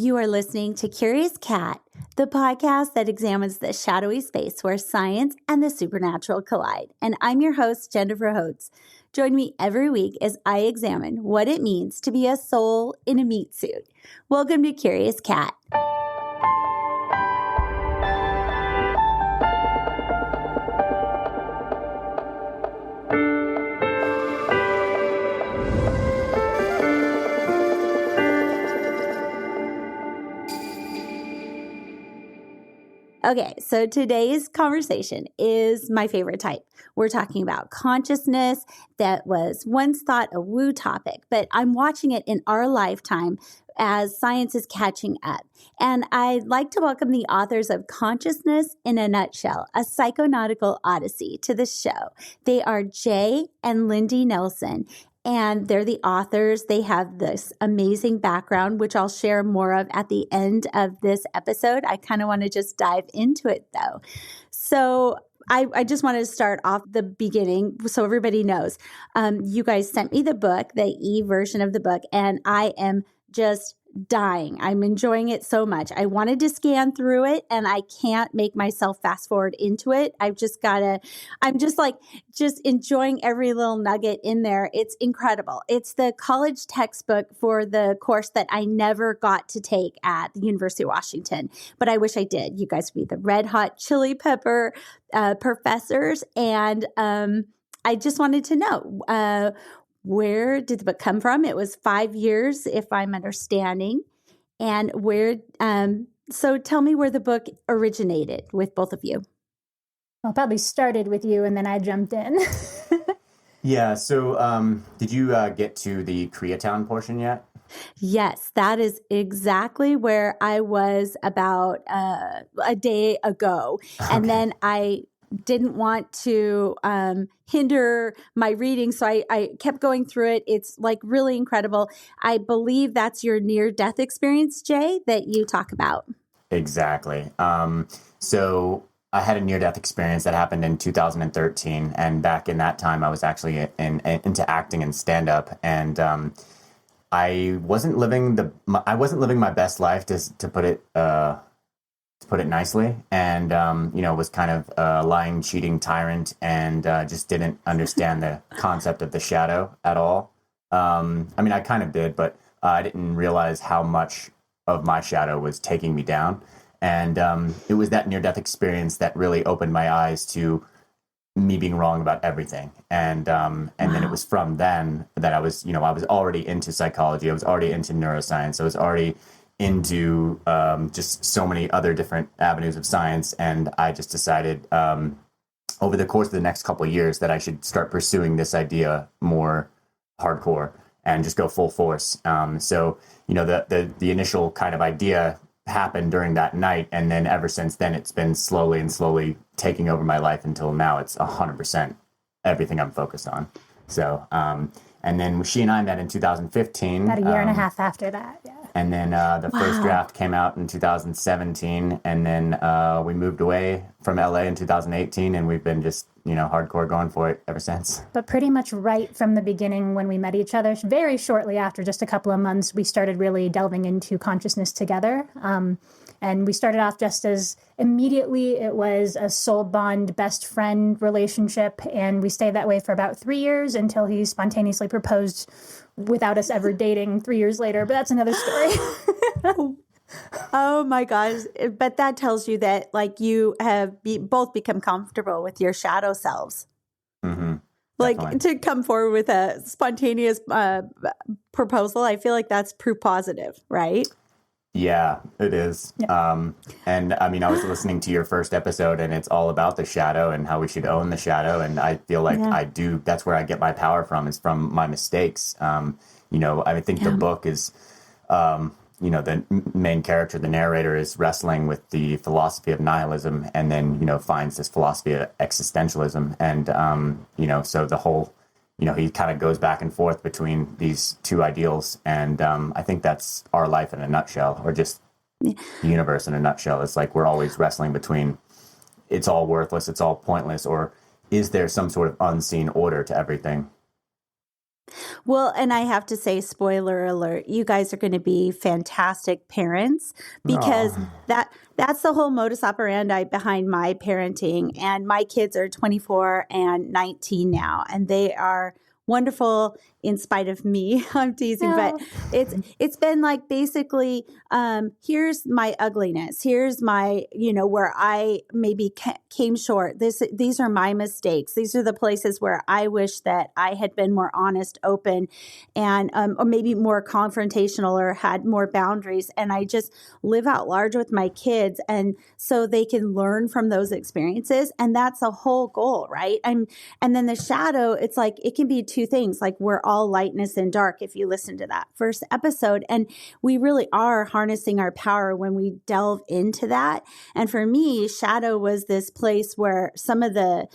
You are listening to Curious Cat, the podcast that examines the shadowy space where science and the supernatural collide. And I'm your host, Jennifer Hodes. Join me every week as I examine what it means to be a soul in a meat suit. Welcome to Curious Cat. Okay, so today's conversation is my favorite type. We're talking about consciousness that was once thought a woo topic, but I'm watching it in our lifetime as science is catching up. And I'd like to welcome the authors of Consciousness in a Nutshell, a Psychonautical Odyssey, to the show. They are Jay and Lindy Nelson. And they're the authors. They have this amazing background, which I'll share more of at the end of this episode. I kind of want to just dive into it, though. So I just wanted to start off the beginning so everybody knows. You guys sent me the book, the e-version of the book, and I am just dying. I'm enjoying it so much. I wanted to scan through it and I can't make myself fast forward into it. I'm just enjoying every little nugget in there. It's incredible. It's the college textbook for the course that I never got to take at the University of Washington, but I wish I did. You guys would be the red hot chili pepper professors. And I just wanted to know, where did the book come from? It was 5 years, if I'm understanding. And so tell me where the book originated with both of you. Well, probably started with you and then I jumped in. Yeah. So did you get to the Koreatown portion yet? Yes, that is exactly where I was about a day ago. Okay. And then I didn't want to hinder my reading. So I kept going through it. It's like really incredible. I believe that's your near-death experience, Jay, that you talk about. Exactly. So I had a near-death experience that happened in 2013. And back in that time, I was actually into acting and stand-up. And I wasn't living my best life, to put it nicely, and was kind of a lying, cheating tyrant, and just didn't understand the concept of the shadow at all. I kind of did, but I didn't realize how much of my shadow was taking me down. And it was that near-death experience that really opened my eyes to me being wrong about everything. And then it was from then that I was already into psychology. I was already into neuroscience. I was already into just so many other different avenues of science. And I just decided over the course of the next couple of years that I should start pursuing this idea more hardcore and just go full force. So the initial kind of idea happened during that night. And then ever since then, it's been slowly taking over my life until now it's 100% everything I'm focused on. So, and then she and I met in 2015. About a year and a half after that, yeah. And then the first draft came out in 2017, and then we moved away from LA in 2018, and we've been just, hardcore going for it ever since. But pretty much right from the beginning when we met each other, very shortly after, just a couple of months, we started really delving into consciousness together. And we started off just as immediately it was a soul bond best friend relationship. And we stayed that way for about 3 years until he spontaneously proposed without us ever dating 3 years later. But that's another story. Oh my gosh. But that tells you that you have both become comfortable with your shadow selves. Mm-hmm. Definitely. To come forward with a spontaneous proposal, I feel like that's proof positive, right? Yeah, it is. Yeah. And I was listening to your first episode, and it's all about the shadow and how we should own the shadow. And I feel like that's where I get my power from, is from my mistakes. I think the book is, the main character, the narrator, is wrestling with the philosophy of nihilism, and then, finds this philosophy of existentialism. And, so the whole, he kind of goes back and forth between these two ideals. And I think that's our life in a nutshell, or just the universe in a nutshell. It's like we're always wrestling between it's all worthless, it's all pointless, or is there some sort of unseen order to everything? Well, and I have to say, spoiler alert, you guys are going to be fantastic parents because Oh, that's the whole modus operandi behind my parenting. And my kids are 24 and 19 now, and they are wonderful in spite of me. I'm teasing, but No. it's been like basically here's my ugliness, here's my where I maybe came short, these are my mistakes, these are the places where I wish that I had been more honest, open, and or maybe more confrontational or had more boundaries, and I just live out large with my kids, and so they can learn from those experiences, and that's a whole goal, right? And then the shadow, it's like it can be two things, like we're all lightness and dark if you listen to that first episode, and we really are harnessing our power when we delve into that. And for me, shadow was this place where some of the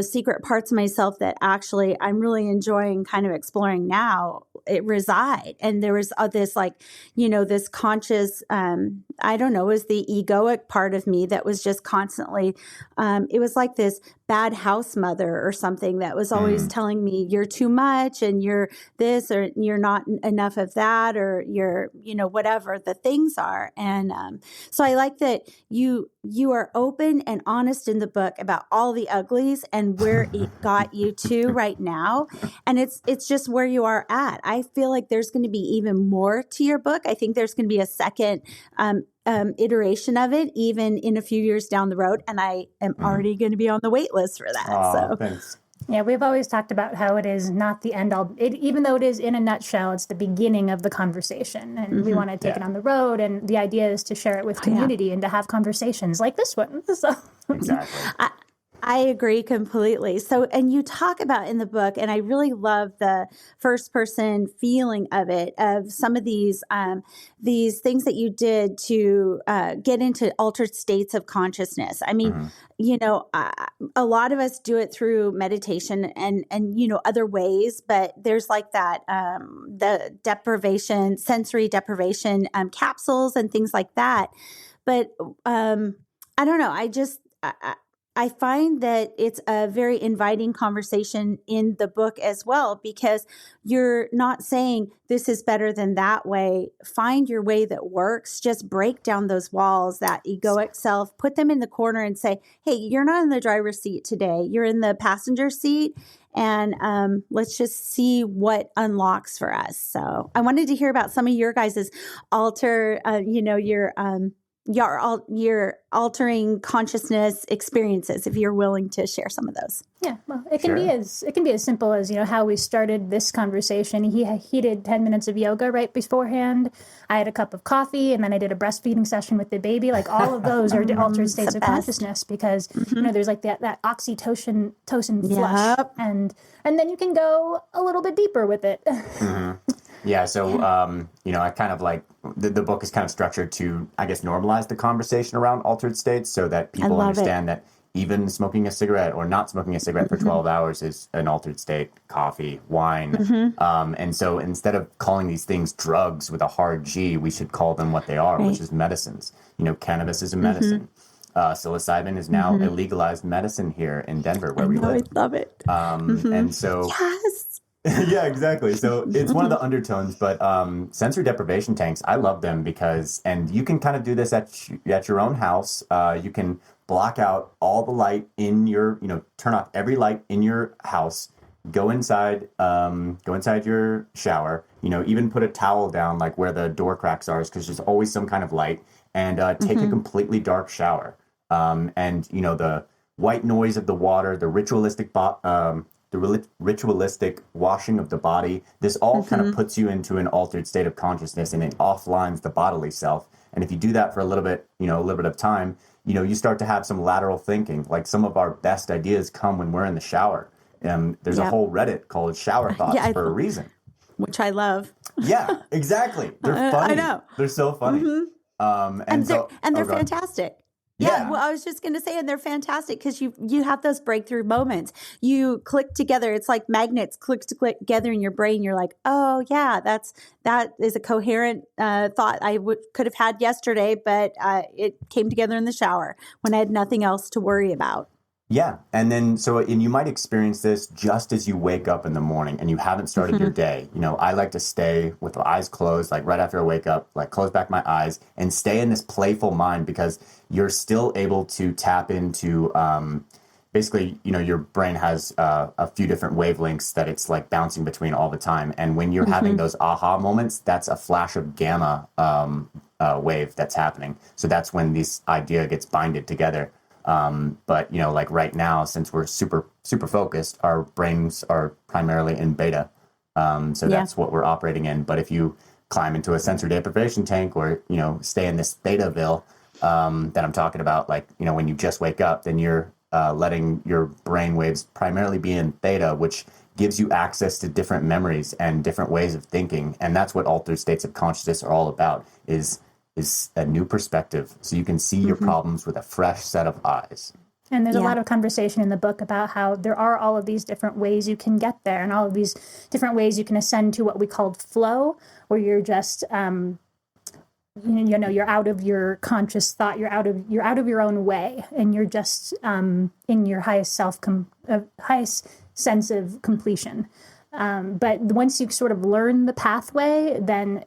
secret parts of myself that actually I'm really enjoying kind of exploring now, it reside. And there was this this conscious I don't know, it was the egoic part of me that was just constantly it was like this bad house mother or something that was always telling me you're too much and you're this or you're not enough of that, or you're whatever the things are. And so I like that you are open and honest in the book about all the uglies and where it got you to right now, and it's just where you are at. I feel like there's going to be even more to your book. I think there's going to be a second iteration of it, even in a few years down the road. And I am already going to be on the wait list for that. oh, thanks. Yeah, we've always talked about how it is not the end all. Even though it is in a nutshell, it's the beginning of the conversation, and we want to take it on the road. And the idea is to share it with community and to have conversations like this one. So Exactly. I agree completely. So, and you talk about in the book, and I really love the first person feeling of it, of some of these things that you did to get into altered states of consciousness. I mean, a lot of us do it through meditation and other ways, but there's like that the deprivation, sensory deprivation capsules and things like that. But I don't know. I find that it's a very inviting conversation in the book as well, because you're not saying this is better than that way. Find your way that works. Just break down those walls, that egoic self, put them in the corner and say, hey, you're not in the driver's seat today. You're in the passenger seat. And let's just see what unlocks for us. So I wanted to hear about some of your guys' your altering consciousness experiences, if you're willing to share some of those. yeah, well, it can be as simple as how we started this conversation. He did 10 minutes of yoga right beforehand. I had a cup of coffee, and then I did a breastfeeding session with the baby. Like all of those are altered states of consciousness, because there's like that oxytocin flush, and then you can go a little bit deeper with it. Yeah, so I kind of like the book is kind of structured to, I guess, normalize the conversation around altered states, so that people understand that even smoking a cigarette or not smoking a cigarette for 12 hours is an altered state. Coffee, wine, and so instead of calling these things drugs with a hard G, we should call them what they are, which is medicines. Cannabis is a medicine. Psilocybin is now a legalized medicine here in Denver, where we live. I love it. And so. Yes. Yeah, exactly. So it's one of the undertones, but sensory deprivation tanks, I love them because, and you can kind of do this at your own house. You can block out all the light in your, turn off every light in your house. Go inside your shower. Even put a towel down like where the door cracks are, because there's always some kind of light. And take a completely dark shower. And the white noise of the water, the ritualistic washing of the body, this all kind of puts you into an altered state of consciousness, and it offlines the bodily self. And if you do that for a little bit of time, you start to have some lateral thinking. Like some of our best ideas come when we're in the shower. There's a whole Reddit called Shower Thoughts for a reason. Which I love. Yeah, exactly. They're funny. I know. They're so funny. And they're fantastic. Yeah, well, I was just going to say, and they're fantastic because you have those breakthrough moments. You click together. It's like magnets click together in your brain. You're like, oh yeah, that is a coherent thought I could have had yesterday, but it came together in the shower when I had nothing else to worry about. Yeah. And then, and you might experience this just as you wake up in the morning and you haven't started your day. I like to stay with my eyes closed, like right after I wake up, like close back my eyes and stay in this playful mind, because you're still able to tap into, basically, your brain has a few different wavelengths that it's like bouncing between all the time. And when you're having those aha moments, that's a flash of gamma wave that's happening. So that's when this idea gets binded together. But like right now, since we're super, super focused, our brains are primarily in beta. So that's what we're operating in. But if you climb into a sensory deprivation tank, or, stay in this Thetaville, that I'm talking about, like, when you just wake up, then you're letting your brain waves primarily be in theta, which gives you access to different memories and different ways of thinking. And that's what altered states of consciousness are all about, is a new perspective, so you can see your problems with a fresh set of eyes. And there's a lot of conversation in the book about how there are all of these different ways you can get there, and all of these different ways you can ascend to what we called flow, where you're just you're out of your conscious thought, you're out of your own way, and you're just in your highest highest sense of completion. But once you sort of learn the pathway, then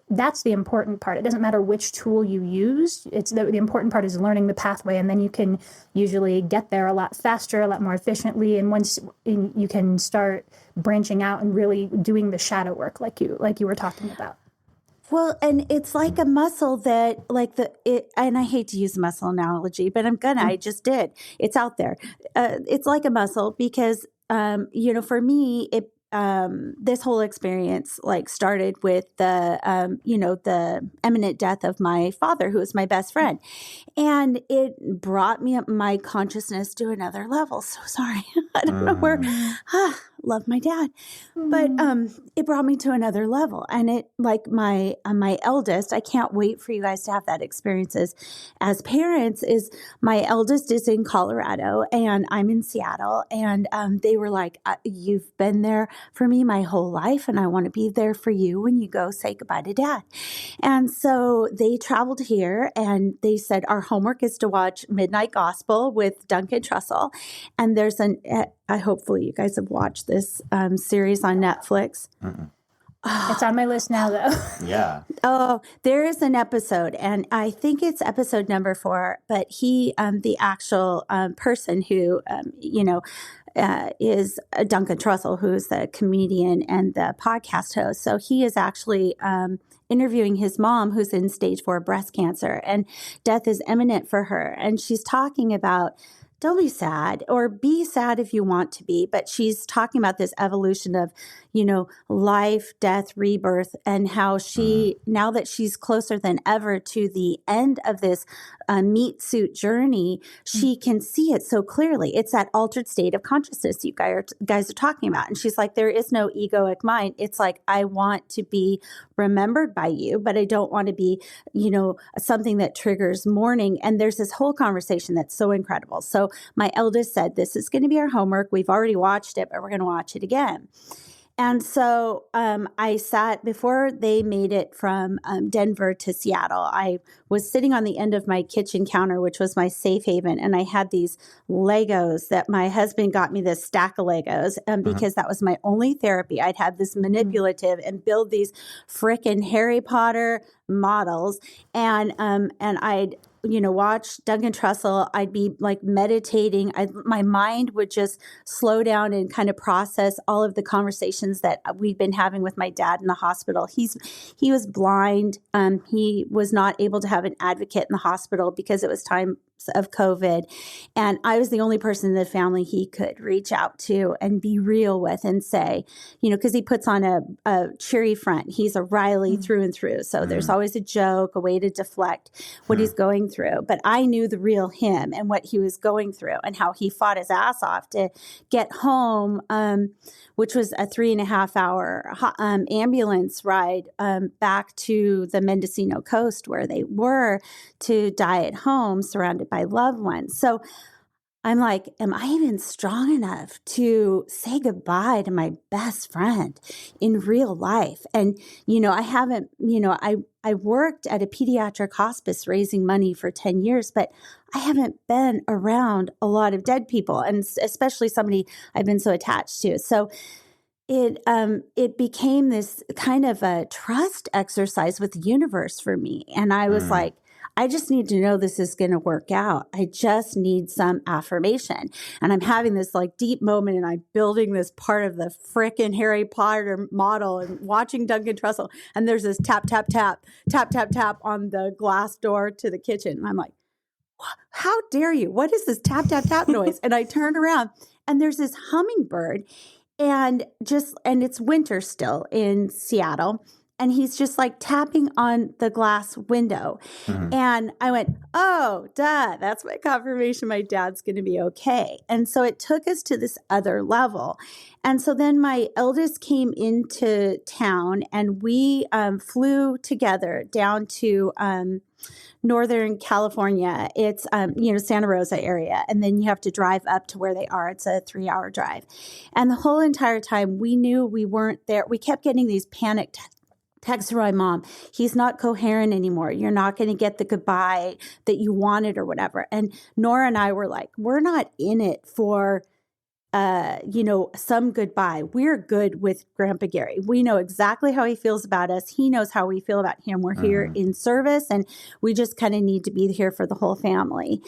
that's the important part. It doesn't matter which tool you use. It's the important part is learning the pathway, and then you can usually get there a lot faster, a lot more efficiently. And once you can start branching out and really doing the shadow work, like you were talking about. Well, and it's like a muscle that, and I hate to use a muscle analogy, but I just did. It's out there. It's like a muscle because, for me, this whole experience started with the imminent death of my father, who was my best friend. And it brought me up my consciousness to another level. So sorry. I don't know where, love my dad, but it brought me to another level. And it, like my eldest, I can't wait for you guys to have that experience as parents, is my eldest is in Colorado and I'm in Seattle. And they were like, you've been there for me my whole life, and I want to be there for you when you go say goodbye to Dad. And so they traveled here, and they said, our homework is to watch Midnight Gospel with Duncan Trussell. And there's hopefully you guys have watched this series on Netflix. It's on my list now, though. Yeah. Oh, there is an episode, and I think it's episode number 4, but he, the actual person who, is Duncan Trussell, who's the comedian and the podcast host. So he is actually interviewing his mom, who's in stage 4 breast cancer, and death is imminent for her. And she's talking about, don't be sad, or be sad if you want to be. But she's talking about this evolution of, life, death, rebirth, and how she, now that she's closer than ever to the end of this meat suit journey, she can see it so clearly. It's that altered state of consciousness you guys are talking about. And she's like, there is no egoic mind. It's like, I want to be remembered by you, but I don't want to be, something that triggers mourning. And there's this whole conversation that's so incredible. So my eldest said, this is going to be our homework. We've already watched it, but we're going to watch it again. And so I sat, before they made it from Denver to Seattle, I was sitting on the end of my kitchen counter, which was my safe haven. And I had these Legos that my husband got me, this stack of Legos, because that was my only therapy. I'd have this manipulative and build these frickin' Harry Potter models. And I'd watch Duncan Trussell. I'd be like meditating. My mind would just slow down and kind of process all of the conversations that we'd been having with my dad in the hospital. He was blind. He was not able to have an advocate in the hospital because it was time of COVID. And I was the only person in the family he could reach out to and be real with and say, because he puts on a cheery front. He's a Riley through and through. So there's always a joke, a way to deflect what he's going through. But I knew the real him and what he was going through and how he fought his ass off to get home, which was a 3.5-hour ambulance ride back to the Mendocino coast where they were, to die at home surrounded by loved ones. So I'm like, am I even strong enough to say goodbye to my best friend in real life? And, I haven't, I worked at a pediatric hospice raising money for 10 years, but I haven't been around a lot of dead people, and especially somebody I've been so attached to. So it became this kind of a trust exercise with the universe for me. And I was like, I just need to know this is going to work out. I just need some affirmation. And I'm having this like deep moment, and I'm building this part of the frickin' Harry Potter model and watching Duncan Trussell. And there's this tap, tap, tap, tap, tap, tap on the glass door to the kitchen. And I'm like, how dare you? What is this tap, tap, tap noise? And I turn around, and there's this hummingbird, and it's winter still in Seattle. And he's just like tapping on the glass window. And I went, oh, duh, that's my confirmation my dad's going to be okay. And so it took us to this other level. And so then my eldest came into town, and we flew together down to Northern California. It's, Santa Rosa area. And then you have to drive up to where they are. It's a 3-hour drive. And the whole entire time we knew we weren't there. We kept getting these panicked texts from my mom. He's not coherent anymore. You're not going to get the goodbye that you wanted or whatever. And Nora and I were like, we're not in it for some goodbye. We're good with Grandpa Gary. We know exactly how he feels about us. He knows how we feel about him. We're here in service, and we just kind of need to be here for the whole family.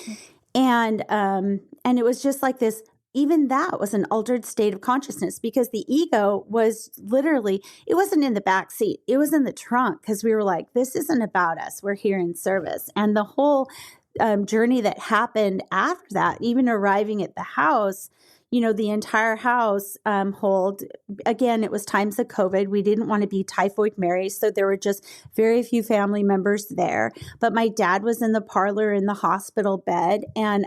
And it was just like this. Even that was an altered state of consciousness, because the ego was literally, it wasn't in the back seat. It was in the trunk, because we were like, this isn't about us. We're here in service. And the whole journey that happened after that, even arriving at the house, the entire house again, it was times of COVID. We didn't want to be typhoid Mary. So there were just very few family members there. But my dad was in the parlor in the hospital bed. And,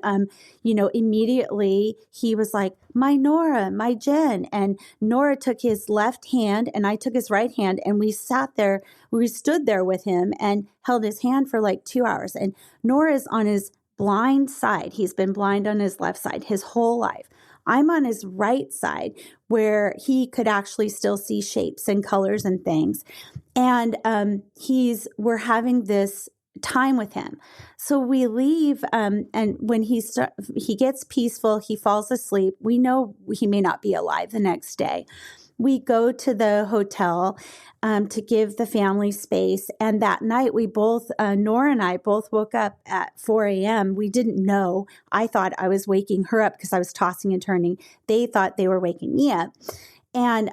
immediately he was like, my Nora, my Jen. And Nora took his left hand and I took his right hand. And we stood there with him and held his hand for like 2 hours. And Nora's on his blind side. He's been blind on his left side his whole life. I'm on his right side, where he could actually still see shapes and colors and things. And we're having this time with him. So we leave, and when he gets peaceful, he falls asleep. We know he may not be alive the next day. We go to the hotel to give the family space. And that night we both, Nora and I both woke up at 4 a.m. We didn't know. I thought I was waking her up because I was tossing and turning. They thought they were waking me up. And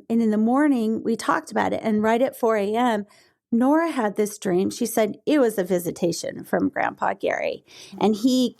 in the morning we talked about it. And right at 4 a.m., Nora had this dream. She said it was a visitation from Grandpa Gary. And he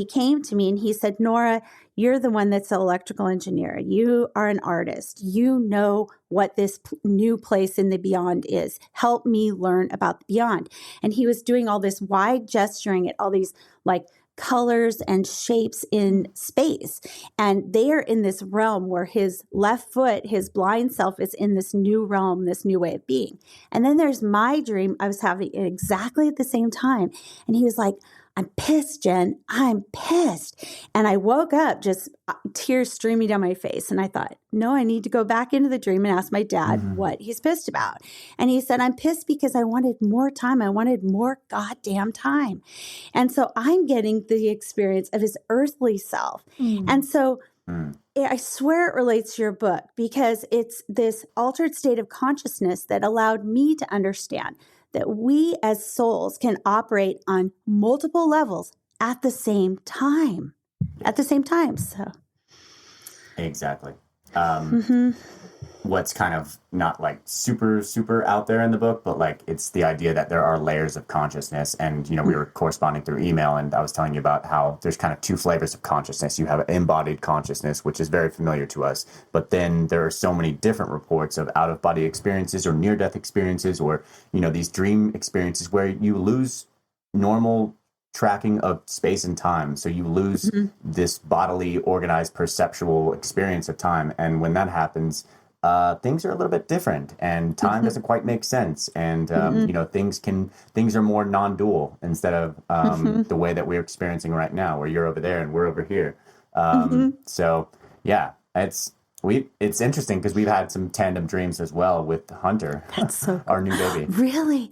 came to me and he said, Nora, you're the one that's an electrical engineer. You are an artist. You know what this new place in the beyond is. Help me learn about the beyond. And he was doing all this wide gesturing at all these like colors and shapes in space. And they are in this realm where his left foot, his blind self, is in this new realm, this new way of being. And then there's my dream. I was having it exactly at the same time. And he was like, I'm pissed, Jen. I'm pissed. And I woke up just tears streaming down my face. And I thought, no, I need to go back into the dream and ask my dad what he's pissed about. And he said, I'm pissed because I wanted more time. I wanted more goddamn time. And so I'm getting the experience of his earthly self. And so I swear it relates to your book, because it's this altered state of consciousness that allowed me to understand that we as souls can operate on multiple levels at the same time. So Exactly. What's kind of not like super, super out there in the book, but like it's the idea that there are layers of consciousness. And, we were corresponding through email, and I was telling you about how there's kind of two flavors of consciousness. You have embodied consciousness, which is very familiar to us. But then there are so many different reports of out-of-body experiences or near-death experiences, or, these dream experiences where you lose normal tracking of space and time. So you lose this bodily, organized, perceptual experience of time. And when that happens, things are a little bit different, and time doesn't quite make sense, and things are more non-dual instead of the way that we're experiencing right now, where you're over there and we're over here. So yeah, it's interesting because we've had some tandem dreams as well with Hunter. That's so cool. Our new baby. Really?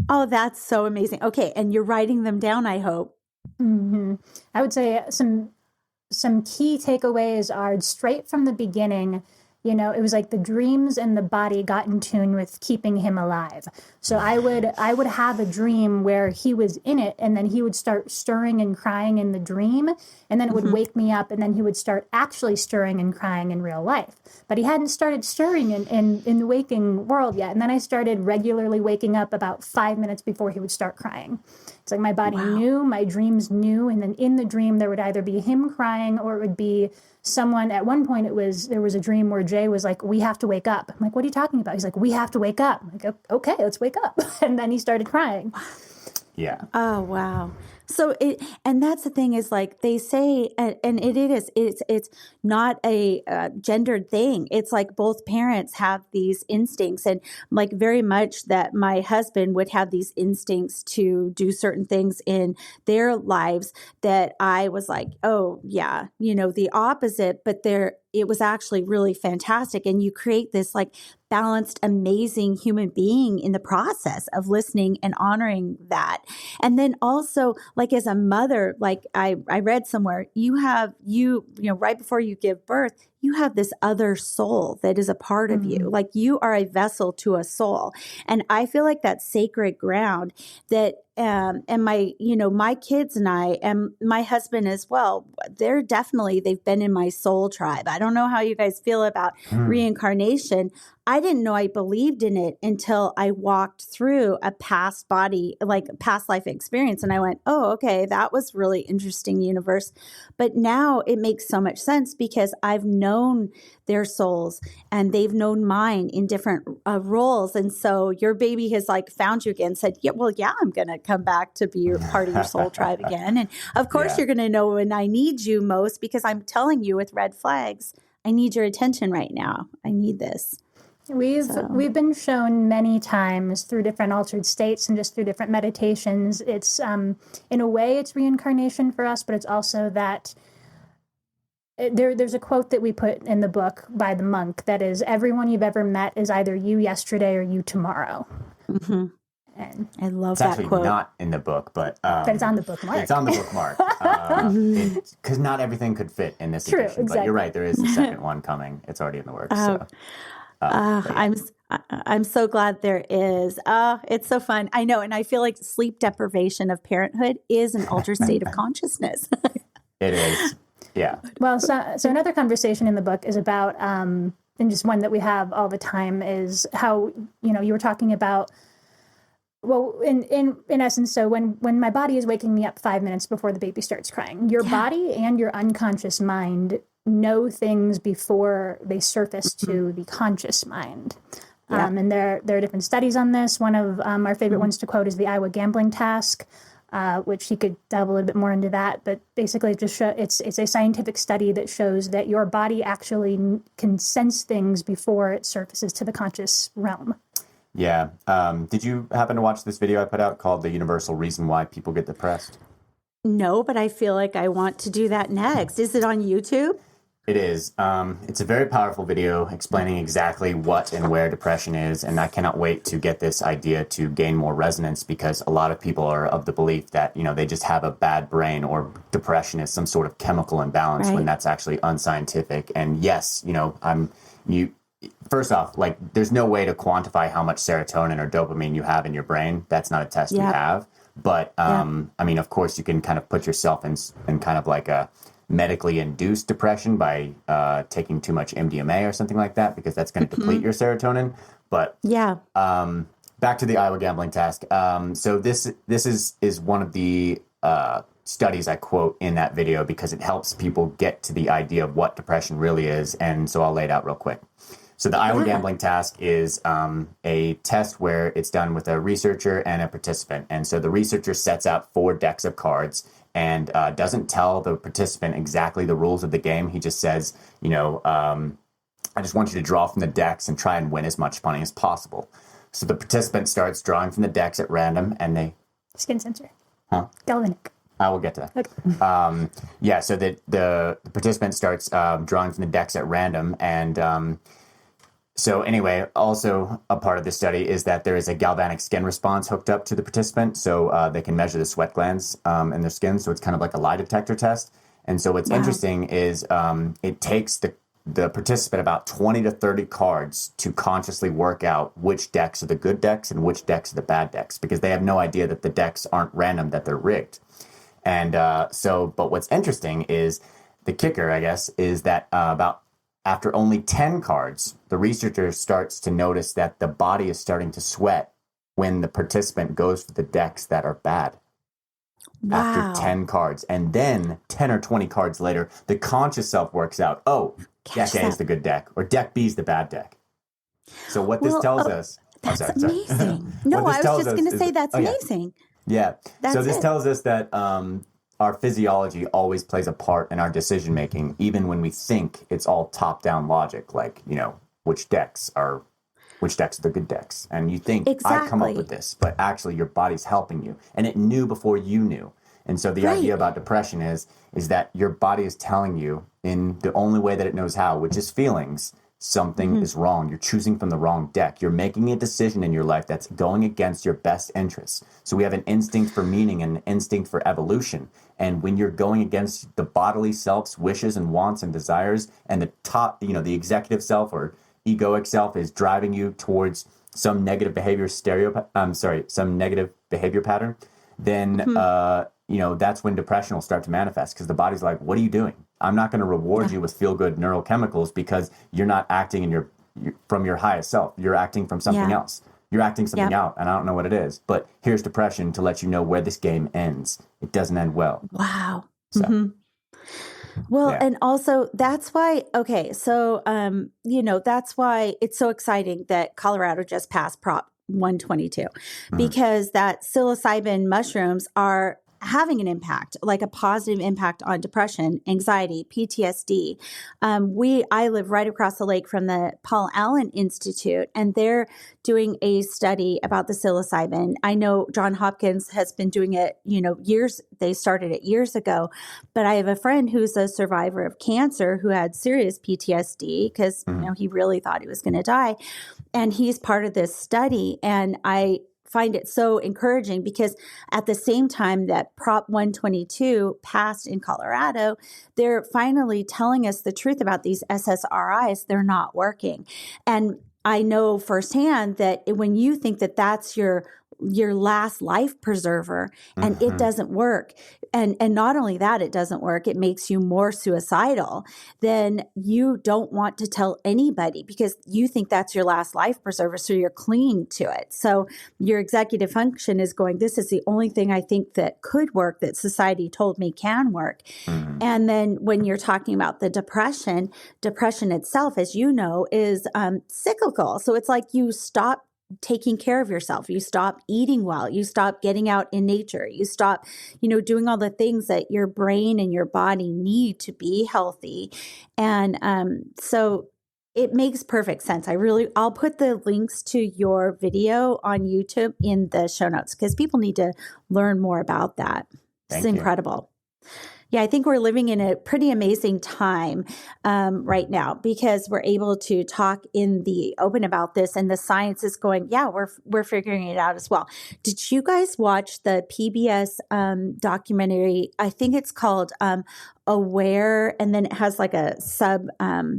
Oh, that's so amazing. Okay, and you're writing them down, I hope. I would say some key takeaways are straight from the beginning. It was like the dreams and the body got in tune with keeping him alive. So I would have a dream where he was in it, and then he would start stirring and crying in the dream, and then it would wake me up, and then he would start actually stirring and crying in real life. But he hadn't started stirring in the waking world yet. And then I started regularly waking up about 5 minutes before he would start crying. It's like my body knew, my dreams knew, and then in the dream there would either be him crying or it would be someone. At one point there was a dream where Jay was like, "We have to wake up." I'm like, "What are you talking about?" He's like, "We have to wake up." I'm like, "Okay, let's wake up." And then he started crying. Yeah. Oh, wow. So and that's the thing is like they say, and it's not a gendered thing. It's like both parents have these instincts, and like very much that my husband would have these instincts to do certain things in their lives that I was like, oh yeah, the opposite, but it was actually really fantastic. And you create this like balanced, amazing human being in the process of listening and honoring that. And then also like as a mother, like I read somewhere, you right before you give birth, you have this other soul that is a part of you. Like you are a vessel to a soul. And I feel like that sacred ground that, and my kids and I, and my husband as well, they've been in my soul tribe. I don't know how you guys feel about reincarnation. I didn't know I believed in it until I walked through a past life experience. And I went, oh, okay, that was really interesting, universe. But now it makes so much sense because I've known their souls and they've known mine in different roles. And so your baby has like found you again, said, yeah, I'm going to come back to be part of your soul tribe again. And of course you're going to know when I need you most, because I'm telling you with red flags, I need your attention right now. I need this. We've been shown many times through different altered states and just through different meditations. It's in a way it's reincarnation for us, but it's also that there's a quote that we put in the book by the monk that is, everyone you've ever met is either you yesterday or you tomorrow. And I love that quote. It's actually not in the book, but it's on the bookmark. It's on the bookmark because not everything could fit in this edition. Exactly. But you're right, there is a second one coming. It's already in the works. I'm so glad there is. It's so fun. I know. And I feel like sleep deprivation of parenthood is an altered state of consciousness. It is. Yeah. Well, so another conversation in the book is about, and just one that we have all the time, is how, you were talking about, well, in essence, so when my body is waking me up 5 minutes before the baby starts crying, your body and your unconscious mind know things before they surface to the conscious mind. And there are different studies on this. One of our favorite ones to quote is the Iowa gambling task, which you could delve a little bit more into that. But basically, it's a scientific study that shows that your body actually can sense things before it surfaces to the conscious realm. Yeah. Did you happen to watch this video I put out called The Universal Reason Why People Get Depressed? No, but I feel like I want to do that next. Is it on YouTube? It is. It's a very powerful video explaining exactly what and where depression is. And I cannot wait to get this idea to gain more resonance, because a lot of people are of the belief that, they just have a bad brain, or depression is some sort of chemical imbalance, when that's actually unscientific. And yes, first off, like, there's no way to quantify how much serotonin or dopamine you have in your brain. That's not a test you have. But, I mean, of course, you can kind of put yourself in kind of like a medically induced depression by taking too much MDMA or something like that, because that's going to deplete your serotonin. But back to the Iowa gambling task. So this is one of the studies I quote in that video, because it helps people get to the idea of what depression really is. And so I'll lay it out real quick. So the Iowa gambling task is a test where it's done with a researcher and a participant. And so the researcher sets out 4 decks of cards and doesn't tell the participant exactly the rules of the game. He just says, I just want you to draw from the decks and try and win as much money as possible. So the participant starts drawing from the decks at random, and they... Skin sensor. Huh? Galvanic. I will get to that. Okay. So the participant starts drawing from the decks at random. And so anyway, also a part of this study is that there is a galvanic skin response hooked up to the participant. So they can measure the sweat glands in their skin. So it's kind of like a lie detector test. And so what's interesting is it takes the participant about 20 to 30 cards to consciously work out which decks are the good decks and which decks are the bad decks, because they have no idea that the decks aren't random, that they're rigged. And but what's interesting is the kicker, I guess, is that about after only 10 cards, the researcher starts to notice that the body is starting to sweat when the participant goes for the decks that are bad. Wow. After 10 cards. And then 10 or 20 cards later, the conscious self works out, deck A is the good deck, or deck B is the bad deck. So what this tells us... That's amazing. No, I was just going to say that's amazing. Yeah. So this it. tells us that our physiology always plays a part in our decision making, even when we think it's all top down logic, like, which decks are the good decks. And you think, I come up with this, but actually your body's helping you. And it knew before you knew. And so the idea about depression is that your body is telling you in the only way that it knows how, which is feelings, something is wrong. You're choosing from the wrong deck. You're making a decision in your life that's going against your best interests. So we have an instinct for meaning and an instinct for evolution. And when you're going against the bodily self's wishes and wants and desires, and the top, the executive self or egoic self is driving you towards some negative behavior some negative behavior pattern, then that's when depression will start to manifest, because the body's like, what are you doing? I'm not going to reward you with feel-good neurochemicals because you're not acting from your highest self. You're acting from something else. You're acting something out, and I don't know what it is. But here's depression to let you know where this game ends. It doesn't end well. Wow. So, Well, and also that's why, that's why it's so exciting that Colorado just passed Prop 122, because that psilocybin mushrooms are having an impact, like a positive impact on depression, anxiety, PTSD. I live right across the lake from the Paul Allen Institute, and they're doing a study about the psilocybin. I know Johns Hopkins has been doing it, years. They started it years ago, but I have a friend who's a survivor of cancer who had serious PTSD because, he really thought he was going to die. And he's part of this study. And I find it so encouraging because at the same time that Prop 122 passed in Colorado, they're finally telling us the truth about these SSRIs. They're not working. And I know firsthand that when you think that that's your last life preserver and it doesn't work, and not only that, it doesn't work, it makes you more suicidal, then you don't want to tell anybody because you think that's your last life preserver, so you're clinging to it. So your executive function is going, this is the only thing I think that could work, that society told me can work. And then when you're talking about the depression itself, as you know, is cyclical. So it's like you stop taking care of yourself. You stop eating well. You stop getting out in nature. You stop, doing all the things that your brain and your body need to be healthy. And so it makes perfect sense. I'll put the links to your video on YouTube in the show notes because people need to learn more about that. It's incredible. Yeah, I think we're living in a pretty amazing time right now because we're able to talk in the open about this, and the science is going, we're figuring it out as well. Did you guys watch the PBS documentary? I think it's called Aware, and then it has like a subtitle,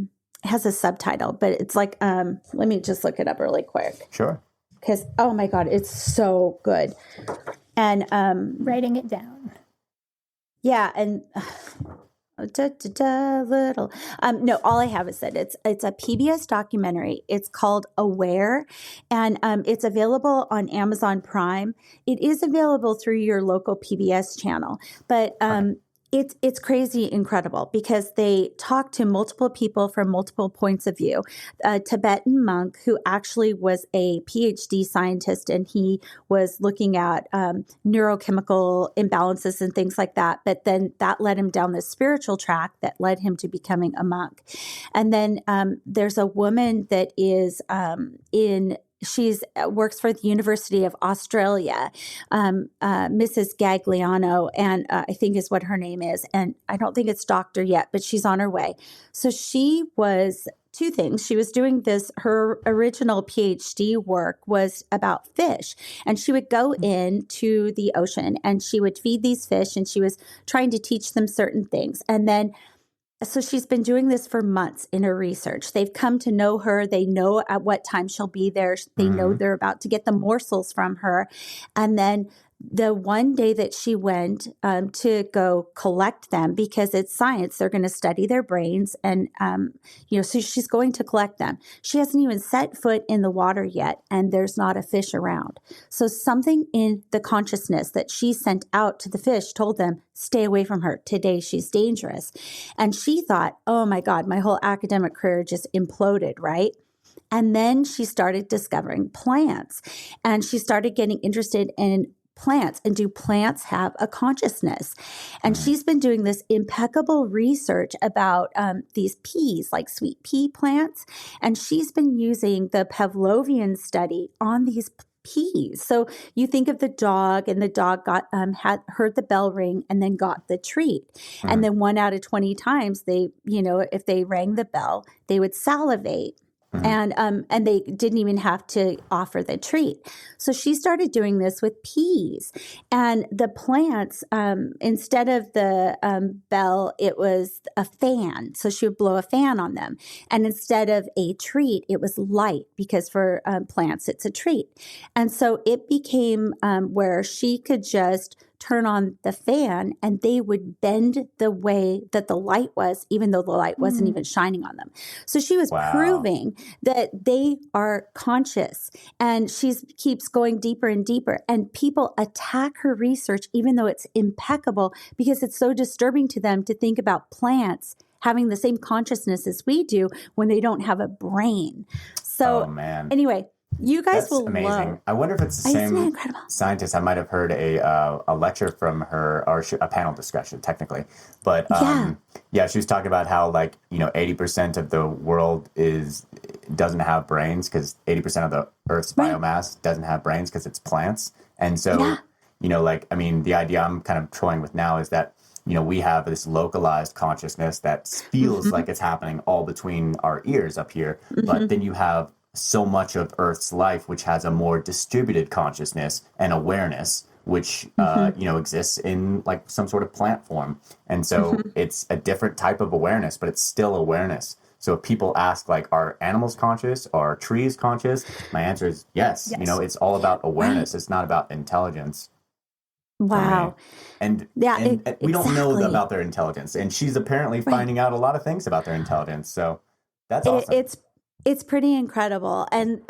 but it's like, let me just look it up really quick. Sure. Because, oh my God, it's so good. And writing it down. Yeah, and little. No, all I have is that it's a PBS documentary. It's called Aware, and it's available on Amazon Prime. It is available through your local PBS channel, but It's crazy incredible because they talk to multiple people from multiple points of view. A Tibetan monk who actually was a PhD scientist, and he was looking at neurochemical imbalances and things like that. But then that led him down this spiritual track that led him to becoming a monk. And then there's a woman that is she's works for the University of Australia, Mrs. Gagliano, and I think is what her name is. And I don't think it's doctor yet, but she's on her way. So she was two things. She was doing this, her original PhD work was about fish. And she would go into the ocean and she would feed these fish, and she was trying to teach them certain things. And then so she's been doing this for months in her research. They've come to know her. They know at what time she'll be there. They know they're about to get the morsels from her. And then the one day that she went to go collect them, because it's science, they're going to study their brains. And, so she's going to collect them. She hasn't even set foot in the water yet, and there's not a fish around. So something in the consciousness that she sent out to the fish told them, stay away from her. Today, she's dangerous. And she thought, oh my God, my whole academic career just imploded, right? And then she started discovering plants, and she started getting interested in plants, and do plants have a consciousness? And she's been doing this impeccable research about these peas, like sweet pea plants, and she's been using the Pavlovian study on these peas. So you think of the dog, and the dog got had heard the bell ring and then got the treat. And then 1 out of 20 times they, if they rang the bell, they would salivate. And they didn't even have to offer the treat. So she started doing this with peas, and the plants, instead of the bell, it was a fan. So she would blow a fan on them. And instead of a treat, it was light, because for plants, it's a treat. And so it became where she could just turn on the fan and they would bend the way that the light was, even though the light wasn't even shining on them. So she was proving that they are conscious, and she keeps going deeper and deeper, and people attack her research, even though it's impeccable, because it's so disturbing to them to think about plants having the same consciousness as we do when they don't have a brain. So anyway, you guys That's will amazing. love. I wonder if it's the same scientist. I might have heard a lecture from her, or a panel discussion, technically. But she was talking about how 80% of the world doesn't have brains, because 80% of the Earth's biomass doesn't have brains, because it's plants. And so, the idea I'm kind of toying with now is that we have this localized consciousness that feels like it's happening all between our ears up here, but then you have so much of Earth's life which has a more distributed consciousness and awareness, which exists in some sort of plant form. And so it's a different type of awareness, but it's still awareness. So if people ask, are animals conscious? Are trees conscious? My answer is yes. It's all about awareness. It's not about intelligence. Wow. And we don't know about their intelligence. And she's apparently finding out a lot of things about their intelligence. So that's awesome. It's pretty incredible. And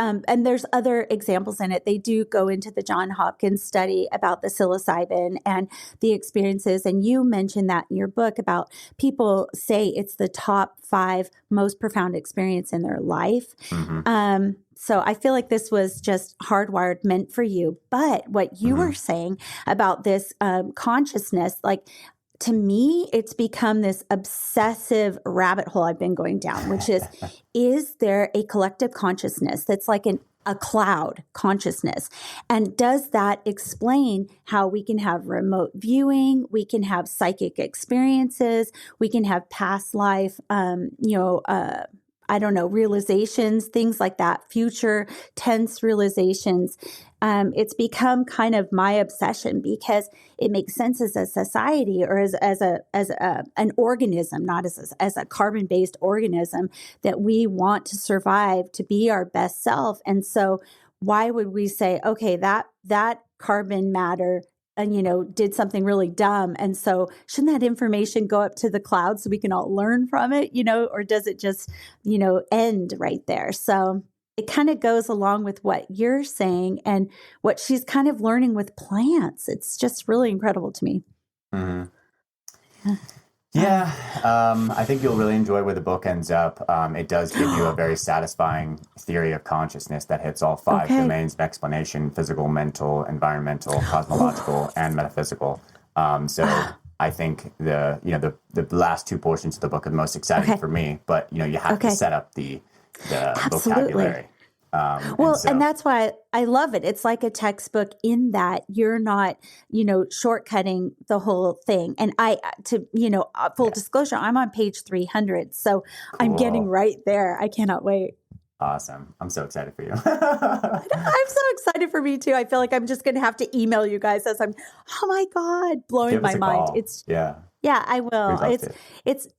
there's other examples in it. They do go into the Johns Hopkins study about the psilocybin and the experiences. And you mentioned that in your book about people say it's the top 5 most profound experience in their life. So I feel like this was just hardwired, meant for you. But what you were saying about this consciousness, to me, it's become this obsessive rabbit hole I've been going down, which is there a collective consciousness that's like a cloud consciousness? And does that explain how we can have remote viewing, we can have psychic experiences, we can have past life, realizations, things like that, future tense realizations. It's become kind of my obsession, because it makes sense as a society, or as an organism, not as a carbon-based organism, that we want to survive, to be our best self. And so why would we say, okay, that carbon matter did something really dumb, and so shouldn't that information go up to the cloud so we can all learn from it, or does it just, end right there? So it kind of goes along with what you're saying and what she's kind of learning with plants. It's just really incredible to me. Yeah, I think you'll really enjoy where the book ends up. It does give you a very satisfying theory of consciousness that hits all five domains of explanation: physical, mental, environmental, cosmological, and metaphysical. So I think the last two portions of the book are the most exciting for me, but you have to set up the vocabulary. And that's why I love it. It's like a textbook in that you're not, shortcutting the whole thing. And full disclosure, I'm on page 300. So I'm getting right there. I cannot wait. Awesome. I'm so excited for you. I'm so excited for me too. I feel like I'm just going to have to email you guys as I'm, oh my God, blowing my mind. Call. Yeah, I will.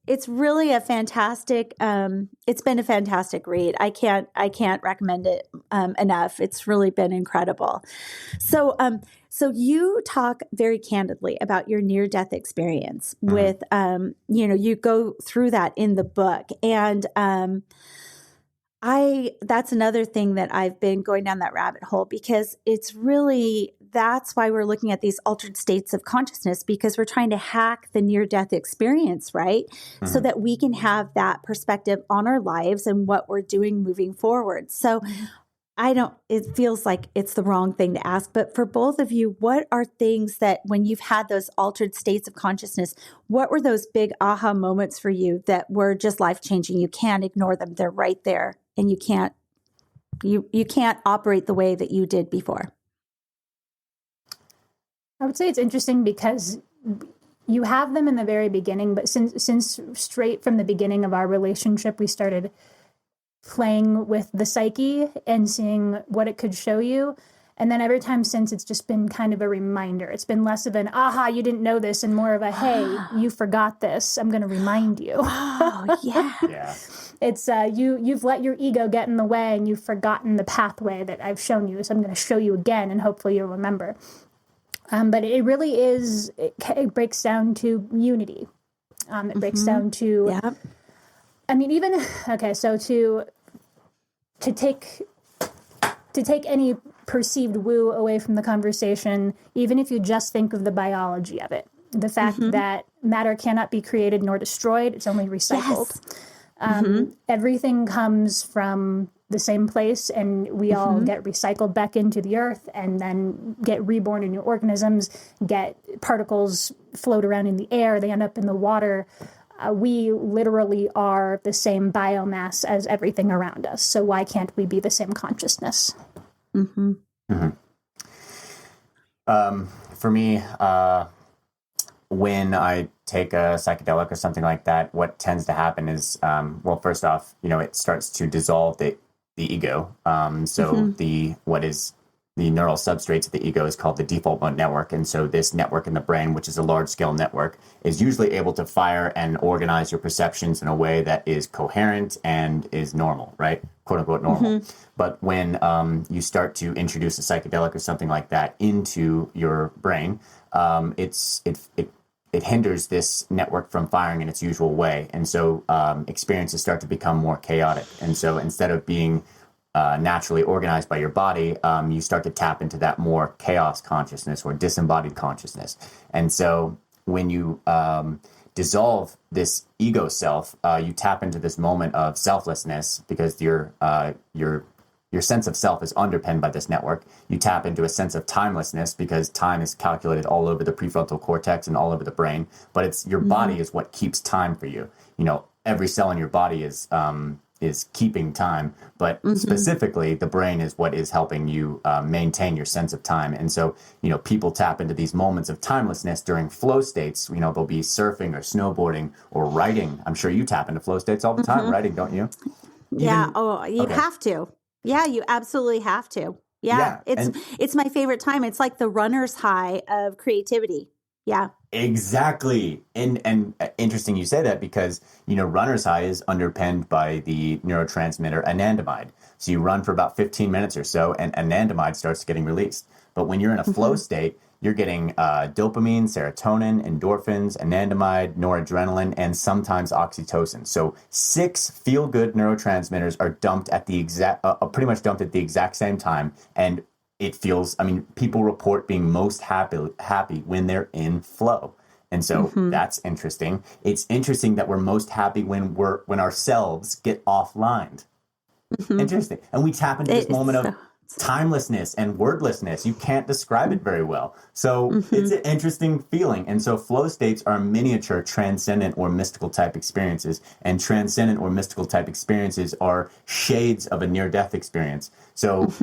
It's really a fantastic. It's been a fantastic read. I can't recommend it enough. It's really been incredible. So you talk very candidly about your near-death experience with, you go through that in the book, and that's another thing that I've been going down that rabbit hole, because that's why we're looking at these altered states of consciousness, because we're trying to hack the near-death experience, right? So that we can have that perspective on our lives and what we're doing moving forward. So it feels like it's the wrong thing to ask, but for both of you, what are things that when you've had those altered states of consciousness, what were those big aha moments for you that were just life-changing? You can't ignore them. They're right there, and you can't operate the way that you did before. I would say it's interesting because you have them in the very beginning, but since straight from the beginning of our relationship, we started playing with the psyche and seeing what it could show you. And then every time since, it's just been kind of a reminder. It's been less of an, aha, you didn't know this, and more of a, hey, you forgot this. I'm going to remind you. Oh, yeah. It's you've let your ego get in the way, and you've forgotten the pathway that I've shown you. So I'm going to show you again, and hopefully you'll remember. But it really is, it breaks down to unity. It breaks down to, I mean, even, so to take any perceived woo away from the conversation, even if you just think of the biology of it, the fact that matter cannot be created nor destroyed, it's only recycled. Everything comes from the same place, and we all get recycled back into the earth and then get reborn in new organisms, get particles float around in the air, they end up in the water. We literally are the same biomass as everything around us. So why can't we be the same consciousness? For me, when I take a psychedelic or something like that, what tends to happen is, first off, it starts to dissolve the ego. What is the neural substrates of the ego is called the default mode network. And so this network in the brain, which is a large scale network, is usually able to fire and organize your perceptions in a way that is coherent and is normal, right? Quote unquote normal. But when you start to introduce a psychedelic or something like that into your brain, it hinders this network from firing in its usual way. And so experiences start to become more chaotic. And so instead of being naturally organized by your body, you start to tap into that more chaos consciousness or disembodied consciousness. And so when you dissolve this ego self, you tap into this moment of selflessness, because your sense of self is underpinned by this network. You tap into a sense of timelessness, because time is calculated all over the prefrontal cortex and all over the brain. But it's your body is what keeps time for you. Every cell in your body is keeping time, but specifically the brain is what is helping you maintain your sense of time. And so, people tap into these moments of timelessness during flow states. They'll be surfing or snowboarding or writing. I'm sure you tap into flow states all the time, writing, don't you? Yeah. You have to. Yeah, you absolutely have to. Yeah. It's my favorite time. It's like the runner's high of creativity. Yeah. Exactly. And interesting you say that, because, runner's high is underpinned by the neurotransmitter anandamide. So you run for about 15 minutes or so, and anandamide starts getting released. But when you're in a flow state, you're getting dopamine, serotonin, endorphins, anandamide, noradrenaline, and sometimes oxytocin. So 6 feel-good neurotransmitters are dumped at pretty much dumped at the exact same time. And it feels, people report being most happy when they're in flow. And so that's interesting. It's interesting that we're most happy when our selves get offline. Interesting. And we tap into this moment of timelessness and wordlessness. You can't describe it very well. So it's an interesting feeling. And so flow states are miniature transcendent or mystical type experiences. And transcendent or mystical type experiences are shades of a near-death experience. So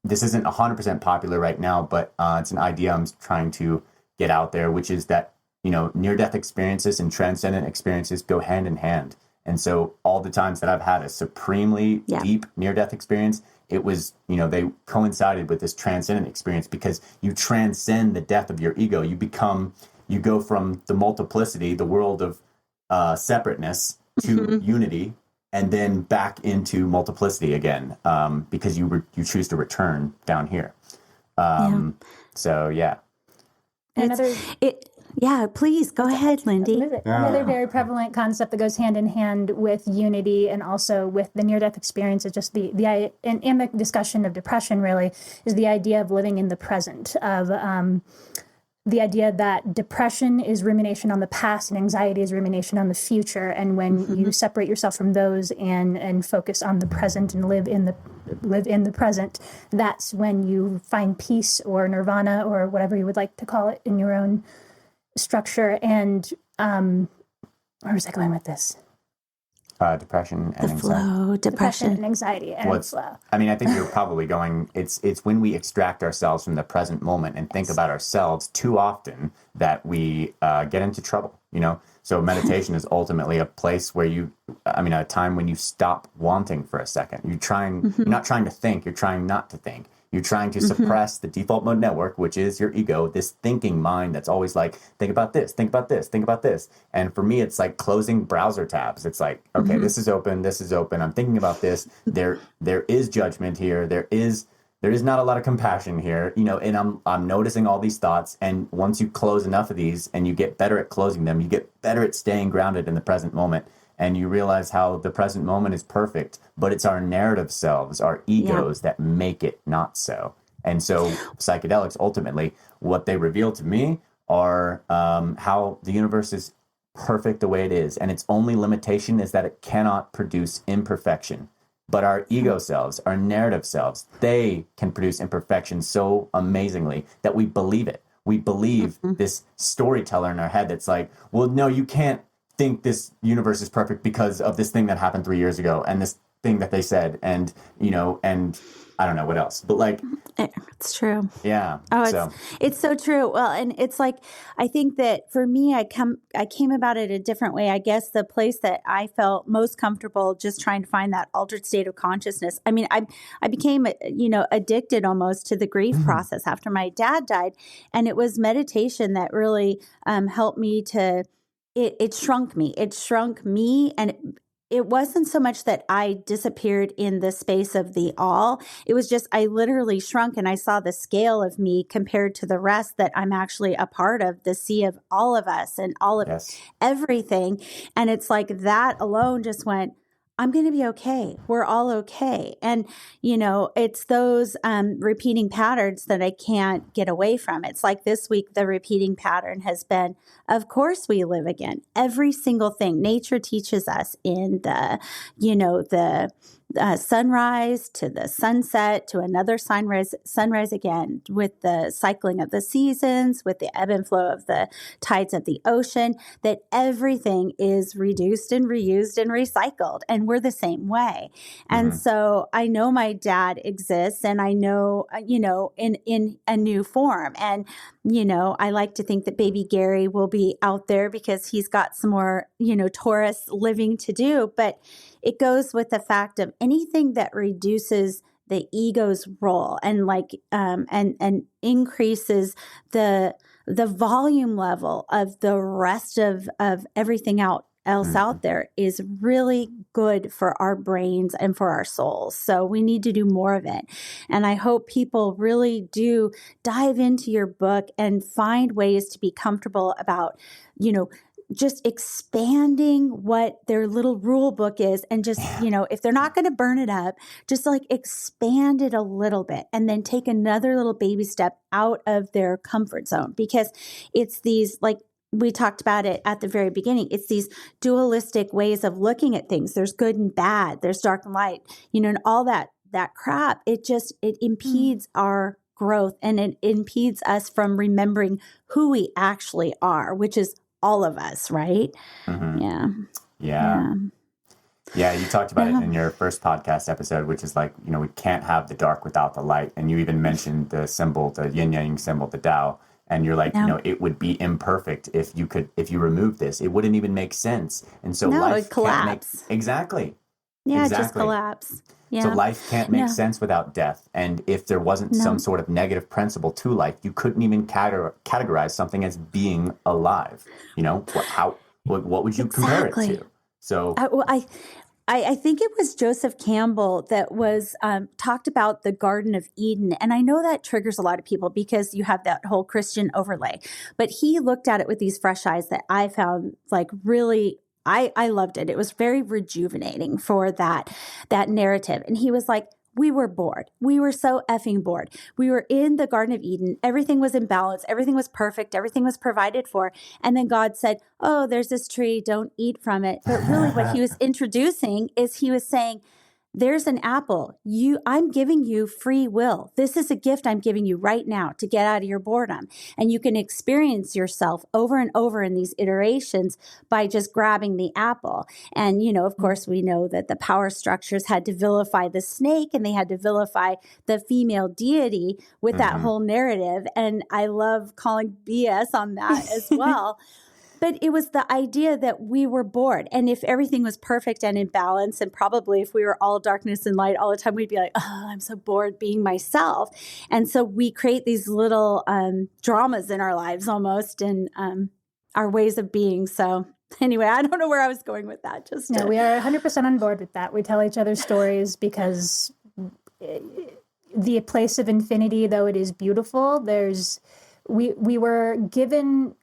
this isn't 100% popular right now, but it's an idea I'm trying to get out there, which is that, near-death experiences and transcendent experiences go hand in hand. And so all the times that I've had a supremely deep near-death experience, it was, they coincided with this transcendent experience because you transcend the death of your ego. You go from the multiplicity, the world of separateness to unity, and then back into multiplicity again because you choose to return down here. So, yeah. Yeah, please go ahead, Lindy. Another very prevalent concept that goes hand in hand with unity and also with the near-death experience is just and the discussion of depression really is the idea of living in the present, of the idea that depression is rumination on the past and anxiety is rumination on the future. And when you separate yourself from those and focus on the present and live in the present, that's when you find peace or nirvana or whatever you would like to call it in your own structure. And where was I going with this? Depression and anxiety. Flow, depression and anxiety and flow. I mean, I think you're probably going, it's when we extract ourselves from the present moment and think about ourselves too often that we get into trouble, So meditation is ultimately a place where a time when you stop wanting for a second. You're not trying to think, you're trying not to think. You're trying to suppress the default mode network, which is your ego, this thinking mind that's always like, think about this, think about this, think about this. And for me, it's like closing browser tabs. It's like, okay, this is open. I'm thinking about this. There is judgment here. There is not a lot of compassion here, and I'm noticing all these thoughts. And once you close enough of these and you get better at closing them, you get better at staying grounded in the present moment. And you realize how the present moment is perfect, but it's our narrative selves, our egos that make it not so. And so psychedelics, ultimately, what they reveal to me are how the universe is perfect the way it is. And its only limitation is that it cannot produce imperfection. But our ego selves, our narrative selves, they can produce imperfection so amazingly that we believe it. We believe this storyteller in our head that's like, well, no, you can't think this universe is perfect because of this thing that happened 3 years ago and this thing that they said and and I don't know what else, but like it's true. Yeah. It's so true. Well, and it's like I think that for me, I came about it a different way. I guess the place that I felt most comfortable just trying to find that altered state of consciousness. I mean, I became addicted almost to the grief process after my dad died, and it was meditation that really helped me to. It shrunk me. It shrunk me. And it wasn't so much that I disappeared in the space of the all. It was just I literally shrunk and I saw the scale of me compared to the rest that I'm actually a part of, the sea of all of us and all of everything. And it's like that alone just went, I'm going to be okay. We're all okay. And, it's those repeating patterns that I can't get away from. It's like this week, the repeating pattern has been, of course we live again. Every single thing nature teaches us in the sunrise to the sunset to another sunrise again, with the cycling of the seasons, with the ebb and flow of the tides of the ocean, that everything is reduced and reused and recycled. And we're the same way. And so I know my dad exists, and I know, in a new form. And, I like to think that baby Gary will be out there because he's got some more, Taurus living to do. But it goes with the fact of anything that reduces the ego's role and and increases the volume level of the rest of everything else out there is really good for our brains and for our souls. So we need to do more of it. And I hope people really do dive into your book and find ways to be comfortable about, just expanding what their little rule book is, and just, if they're not going to burn it up, just like expand it a little bit and then take another little baby step out of their comfort zone, because it's these like we talked about it at the very beginning. It's these dualistic ways of looking at things. There's good and bad. There's dark and light, and all that crap. It impedes our growth, and it impedes us from remembering who we actually are, which is all of us, right? Mm-hmm. Yeah, you talked about it in your first podcast episode, which is like, we can't have the dark without the light. And you even mentioned the symbol, the yin yang symbol, the Tao. And you're like, it would be imperfect if you remove this. It wouldn't even make sense. And so life it'd collapse. Exactly. Yeah, just collapse. Yeah. So life can't make sense without death. And if there wasn't some sort of negative principle to life, you couldn't even categorize something as being alive. What would you compare it to? So I think it was Joseph Campbell that was talked about the Garden of Eden. And I know that triggers a lot of people because you have that whole Christian overlay. But he looked at it with these fresh eyes that I found like really, I loved it. It was very rejuvenating for that narrative. And he was like, we were bored. We were so effing bored. We were in the Garden of Eden. Everything was in balance. Everything was perfect. Everything was provided for. And then God said, oh, there's this tree. Don't eat from it. But really what he was introducing is he was saying, there's an apple. I'm giving you free will. This is a gift I'm giving you right now to get out of your boredom. And you can experience yourself over and over in these iterations by just grabbing the apple. And, of course, we know that the power structures had to vilify the snake and they had to vilify the female deity with that whole narrative. And I love calling BS on that as well. But it was the idea that we were bored. And if everything was perfect and in balance, and probably if we were all darkness and light all the time, we'd be like, oh, I'm so bored being myself. And so we create these little dramas in our lives almost and our ways of being. So anyway, I don't know where I was going with that. We are 100% on board with that. We tell each other stories because the place of infinity, though it is beautiful, we were given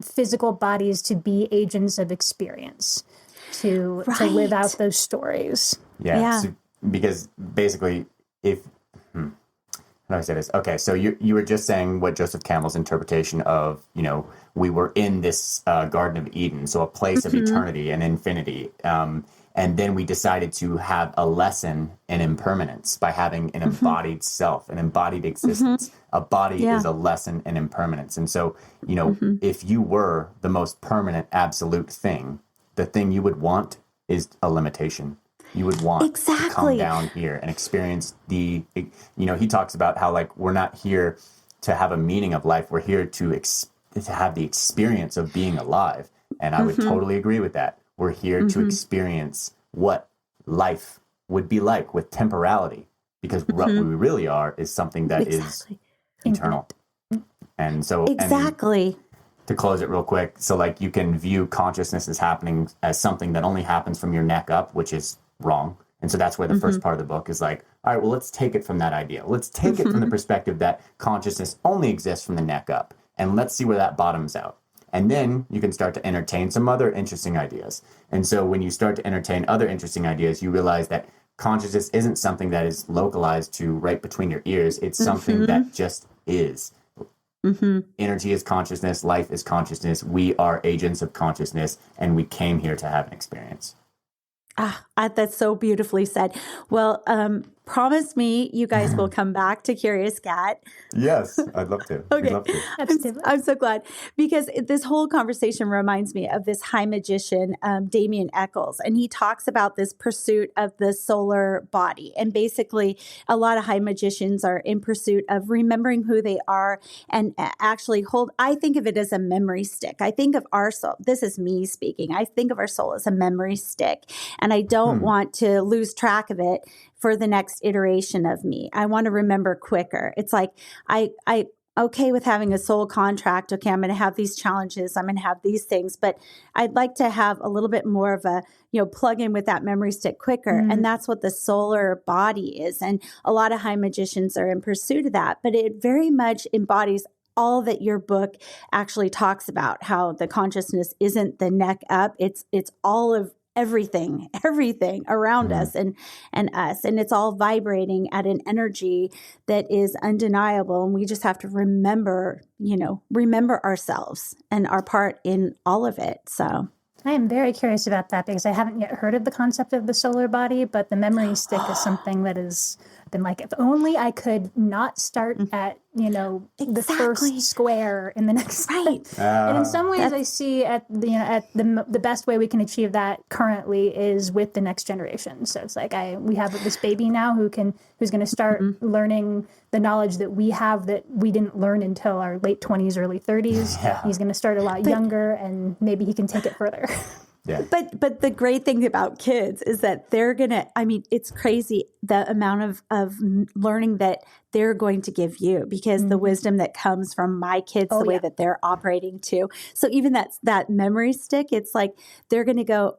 physical bodies to be agents of experience, to live out those stories. Yeah. So, because basically, how do I say this? Okay, so you were just saying what Joseph Campbell's interpretation of, we were in this Garden of Eden, so a place of eternity and infinity. And then we decided to have a lesson in impermanence by having an embodied self, an embodied existence. A body is a lesson in impermanence. And so, if you were the most permanent absolute thing, the thing you would want is a limitation. You would want to come down here and experience he talks about how like we're not here to have a meaning of life. We're here to have the experience of being alive. And I would totally agree with that. We're here to experience what life would be like with temporality, because what we really are is something that is eternal. And so, to close it real quick, so like you can view consciousness as happening as something that only happens from your neck up, which is wrong. And so that's where the first part of the book is like, all right, well, let's take it from that idea. Let's take it from the perspective that consciousness only exists from the neck up, and let's see where that bottoms out. And then you can start to entertain some other interesting ideas. And so when you start to entertain other interesting ideas, you realize that consciousness isn't something that is localized to right between your ears. It's something that just is. Energy is consciousness. Life is consciousness. We are agents of consciousness, and we came here to have an experience. That's so beautifully said. Well, promise me you guys will come back to Curious Cat. Yes, I'd love to. Okay. We'd love to. I'm so glad, because this whole conversation reminds me of this high magician, Damien Eccles, and he talks about this pursuit of the solar body. And basically, a lot of high magicians are in pursuit of remembering who they are and actually I think of it as a memory stick. I think of our soul. This is me speaking. I think of our soul as a memory stick, and I don't want to lose track of it for the next iteration of me. I want to remember quicker. It's like, I okay with having a soul contract. Okay, I'm going to have these challenges. I'm going to have these things, but I'd like to have a little bit more of a, plug in with that memory stick quicker. And that's what the solar body is. And a lot of high magicians are in pursuit of that, but it very much embodies all that your book actually talks about, how the consciousness isn't the neck up. It's all of everything around us and us. And it's all vibrating at an energy that is undeniable. And we just have to remember ourselves and our part in all of it. So I am very curious about that because I haven't yet heard of the concept of the solar body, but the memory stick is something that has been like, if only I could not start at, the first square in the next. Right. And in some ways I see at the best way we can achieve that currently is with the next generation. So it's like we have this baby now who's going to start learning the knowledge that we have that we didn't learn until our late 20s, early 30s. Yeah. He's going to start a lot younger and maybe he can take it further. Yeah. But the great thing about kids is that they're going to, it's crazy the amount of learning that they're going to give you because the wisdom that comes from my kids, the way that they're operating too. So even that memory stick, it's like, they're going to go,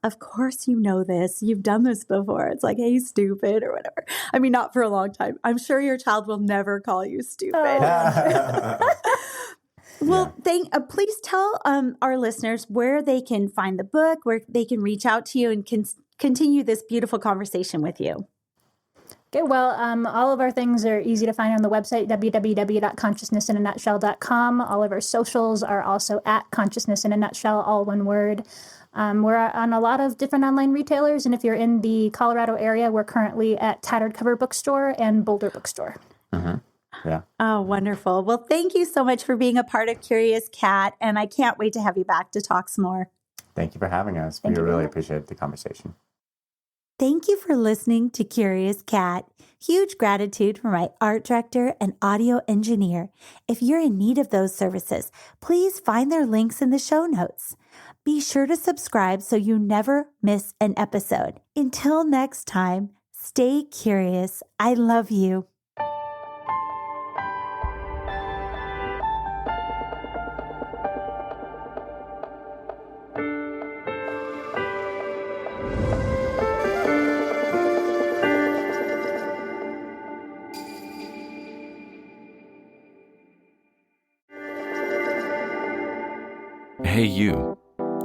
of course, you know this, you've done this before. It's like, hey, stupid or whatever. Not for a long time. I'm sure your child will never call you stupid. Oh. Well, please tell our listeners where they can find the book, where they can reach out to you and continue this beautiful conversation with you. Okay, well, all of our things are easy to find on the website, www.consciousnessinanutshell.com. All of our socials are also at Consciousness in a Nutshell, all one word. We're on a lot of different online retailers, and if you're in the Colorado area, we're currently at Tattered Cover Bookstore and Boulder Bookstore. Mm-hmm. Yeah. Oh, wonderful. Well, thank you so much for being a part of Curious Cat, and I can't wait to have you back to talk some more. Thank you for having us. We really appreciate the conversation. Thank you for listening to Curious Cat. Huge gratitude for my art director and audio engineer. If you're in need of those services, please find their links in the show notes. Be sure to subscribe so you never miss an episode. Until next time, stay curious. I love you. Hey, you.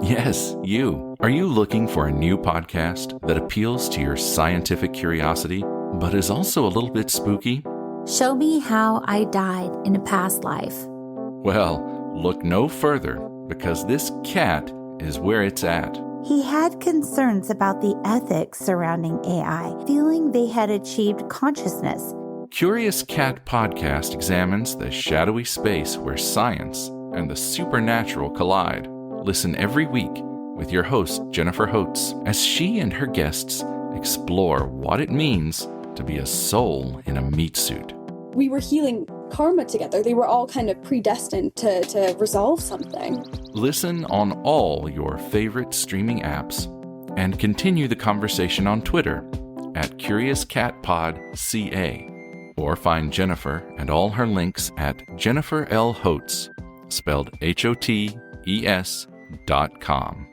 Yes, you. Are you looking for a new podcast that appeals to your scientific curiosity, but is also a little bit spooky? Show me how I died in a past life. Well, look no further, because this cat is where it's at. He had concerns about the ethics surrounding AI, feeling they had achieved consciousness. Curious Cat Podcast examines the shadowy space where science and the supernatural collide. Listen every week with your host, Jennifer Holtz, as she and her guests explore what it means to be a soul in a meat suit. We were healing karma together. They were all kind of predestined to resolve something. Listen on all your favorite streaming apps and continue the conversation on Twitter at CuriousCatPodCA, or find Jennifer and all her links at Jennifer L. Holtz, spelled HOTES.com.